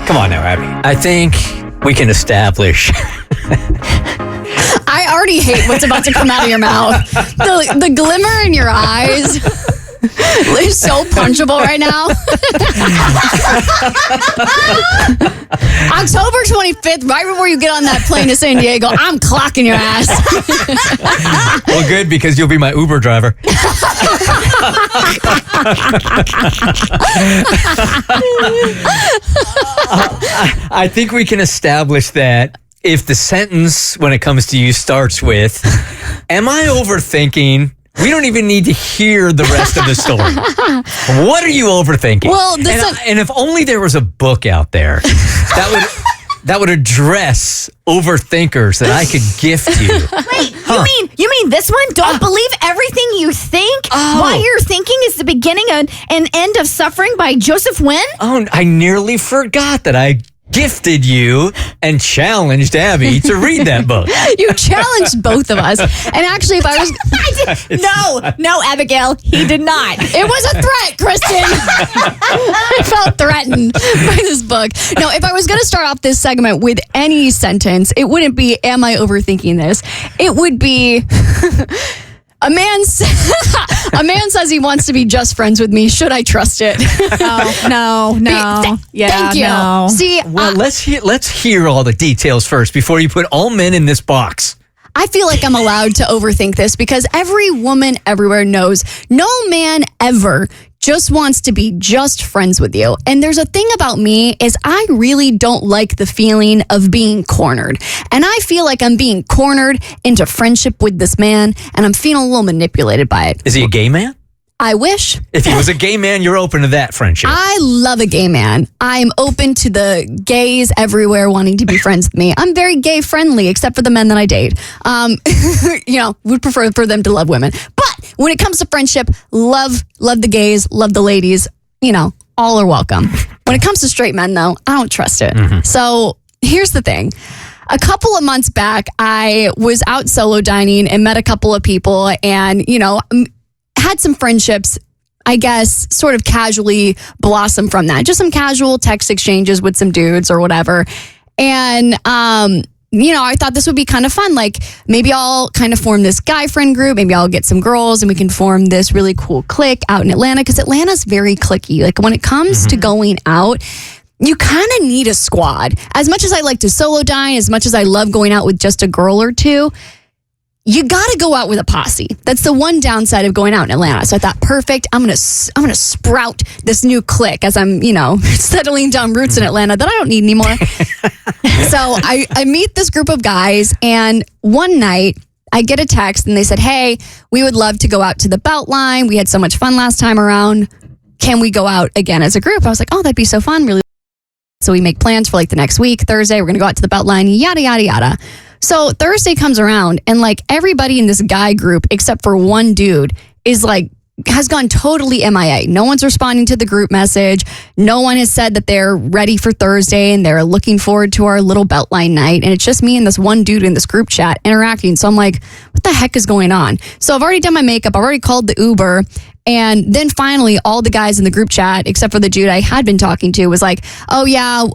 Come on now, Abby. I think we can establish. I already hate what's about to come out of your mouth. The glimmer in your eyes is so punchable right now. October 25th, right before you get on that plane to San Diego, I'm clocking your ass. Well, good, because you'll be my Uber driver. I think we can establish that if the sentence when it comes to you starts with, am I overthinking? We don't even need to hear the rest of the story. What are you overthinking? Well, and if only there was a book out there that would address overthinkers that I could gift you. Wait, you mean this one? Don't believe everything you think? Why you're thinking is the beginning and end of suffering by Joseph Wynn? Oh, I nearly forgot that I gifted you and challenged Abby to read that book. You challenged both of us. And actually, if I was... No, Abigail, he did not. It was a threat, Kristen. I felt threatened by this book. No, if I was going to start off this segment with any sentence, it wouldn't be, am I overthinking this? It would be... A man says he wants to be just friends with me. Should I trust it? No. Thank you. No. See, well, let's hear all the details first before you put all men in this box. I feel like I'm allowed to overthink this because every woman everywhere knows no man ever just wants to be just friends with you. And there's a thing about me is I really don't like the feeling of being cornered. And I feel like I'm being cornered into friendship with this man, and I'm feeling a little manipulated by it. Is he a gay man? I wish. If he was a gay man, you're open to that friendship. I love a gay man. I'm open to the gays everywhere wanting to be friends with me. I'm very gay friendly, except for the men that I date. Would prefer for them to love women. But when it comes to friendship, love the gays, love the ladies, all are welcome. When it comes to straight men, though, I don't trust it. Mm-hmm. So here's the thing. A couple of months back, I was out solo dining and met a couple of people and, had some friendships, I guess, sort of casually blossom from that. Just some casual text exchanges with some dudes or whatever. And, I thought this would be kind of fun. Like, maybe I'll kind of form this guy friend group. Maybe I'll get some girls and we can form this really cool clique out in Atlanta, because Atlanta's very cliquey. Like, when it comes to going out, you kind of need a squad. As much as I like to solo dine, as much as I love going out with just a girl or two, you got to go out with a posse. That's the one downside of going out in Atlanta. So I thought, perfect. I'm gonna sprout this new clique as I'm, settling down roots in Atlanta that I don't need anymore. So I meet this group of guys, and one night I get a text and they said, "Hey, we would love to go out to the Beltline. We had so much fun last time around. Can we go out again as a group?" I was like, "Oh, that'd be so fun." Really. So we make plans for like the next week, Thursday. We're gonna go out to the Beltline. Yada yada yada. So Thursday comes around and like everybody in this guy group except for one dude is like, has gone totally MIA. No one's responding to the group message. No one has said that they're ready for Thursday and they're looking forward to our little Beltline night. And it's just me and this one dude in this group chat interacting. So I'm like, what the heck is going on? So I've already done my makeup. I've already called the Uber. And then finally, all the guys in the group chat, except for the dude I had been talking to, was like, "Oh yeah,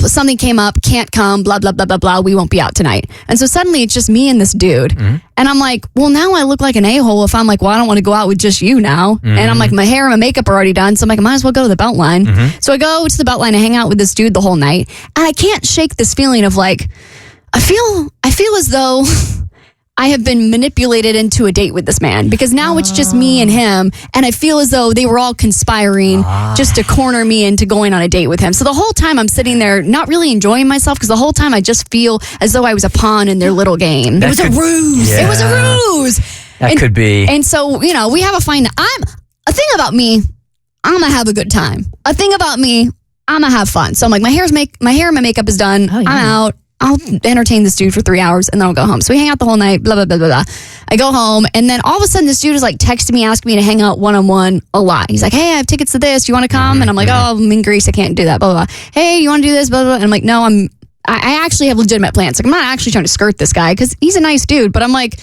something came up, can't come, blah, blah, blah, blah, blah. We won't be out tonight." And so suddenly it's just me and this dude. Mm-hmm. And I'm like, well, now I look like an a-hole if I'm like, well, I don't want to go out with just you now. Mm-hmm. And I'm like, my hair and my makeup are already done. So I'm like, I might as well go to the Beltline. Mm-hmm. So I go to the Beltline and hang out with this dude the whole night. And I can't shake this feeling of like, I feel as though I have been manipulated into a date with this man, because now it's just me and him, and I feel as though they were all conspiring just to corner me into going on a date with him. So the whole time I'm sitting there not really enjoying myself, because the whole time I just feel as though I was a pawn in their little game. It was a ruse. Yeah. It was a ruse. That could be. And so, we have a thing about me, I'm going to have a good time. A thing about me, I'm going to have fun. So I'm like, my hair and my makeup is done. I'm out. I'll entertain this dude for 3 hours and then I'll go home. So we hang out the whole night, blah, blah, blah, blah, blah. I go home, and then all of a sudden this dude is like texting me, asking me to hang out one-on-one a lot. He's like, "Hey, I have tickets to this. You want to come?" And I'm like, "Oh, I'm in Greece. I can't do that, blah, blah, blah. Hey, you want to do this, blah, blah, blah." And I'm like, "No, I actually have legitimate plans. Like, I'm not actually trying to skirt this guy because he's a nice dude." But I'm like,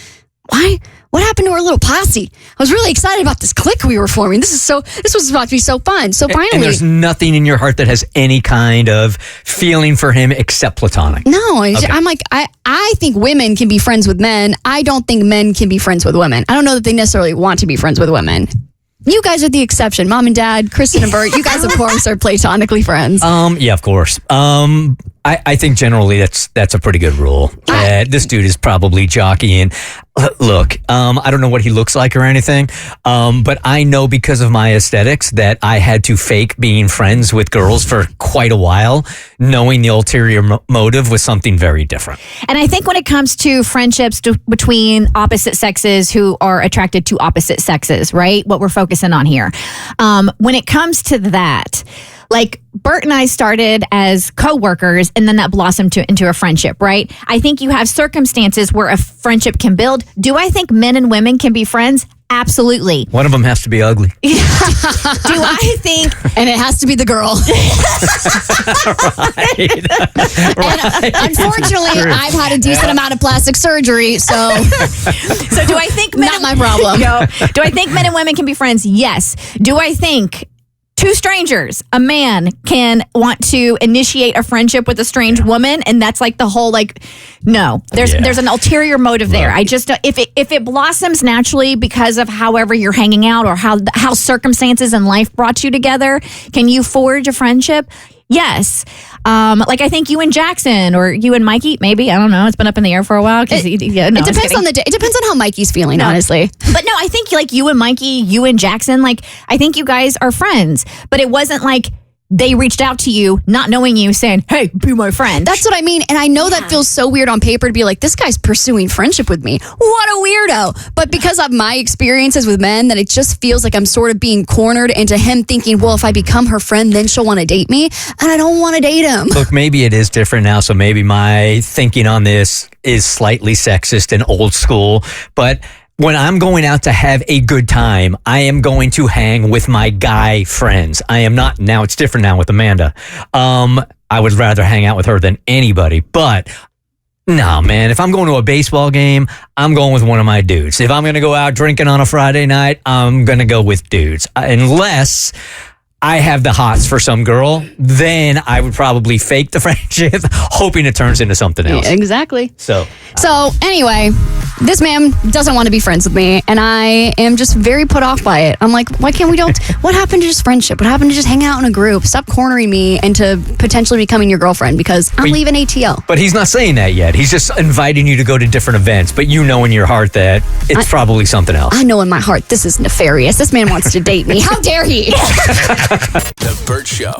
why what happened to our little posse? I was really excited about this clique we were forming. This was about to be so fun. So finally, and there's nothing in your heart that has any kind of feeling for him except platonic. No, I'm like, I think women can be friends with men. I don't think men can be friends with women. I don't know that they necessarily want to be friends with women. You guys are the exception. Mom and Dad, Kristen and Bert, you guys, of course, are platonically friends. Yeah, of course. I think generally that's a pretty good rule. This dude is probably jockeying. Look, I don't know what he looks like or anything, but I know because of my aesthetics that I had to fake being friends with girls for quite a while, knowing the ulterior motive was something very different. And I think when it comes to friendships between opposite sexes who are attracted to opposite sexes, right? What we're focusing on here. When it comes to that, like Bert and I started as co-workers and then that blossomed into a friendship, right? I think you have circumstances where a friendship can build. Do I think men and women can be friends? Absolutely. One of them has to be ugly. Do I think... And it has to be the girl. Right. And unfortunately, I've had a decent amount of plastic surgery, so... So do I think... Not my problem. Do I think men and women can be friends? Yes. Do I think... two strangers, a man can want to initiate a friendship with a strange woman, and that's like the whole no. There's an ulterior motive there. I just if it blossoms naturally because of however you're hanging out or how circumstances in life brought you together, can you forge a friendship? Yes. I think you and Jackson or you and Mikey, maybe, I don't know. It's been up in the air for a while. It depends on the day. It depends on how Mikey's feeling, honestly. But no, I think you and Mikey, you and Jackson, I think you guys are friends. But it wasn't like they reached out to you, not knowing you, saying, hey, be my friend. That's what I mean. And I know that feels so weird on paper to be like, this guy's pursuing friendship with me. What a weirdo. But because of my experiences with men, that it just feels like I'm sort of being cornered into him thinking, well, if I become her friend, then she'll want to date me. And I don't want to date him. Look, maybe it is different now. So maybe my thinking on this is slightly sexist and old school. But when I'm going out to have a good time, I am going to hang with my guy friends. I am not, now it's different now with Amanda. I would rather hang out with her than anybody, but no, man, if I'm going to a baseball game, I'm going with one of my dudes. If I'm going to go out drinking on a Friday night, I'm going to go with dudes. Unless I have the hots for some girl, then I would probably fake the friendship, hoping it turns into something else. Yeah, exactly. So anyway, this man doesn't want to be friends with me, and I am just very put off by it. I'm like, why can't we don't? What happened to just friendship? What happened to just hang out in a group? Stop cornering me into potentially becoming your girlfriend because I'm leaving ATL. But he's not saying that yet. He's just inviting you to go to different events, but you know in your heart that it's probably something else. I know in my heart this is nefarious. This man wants to date me. How dare he? The Bert Show.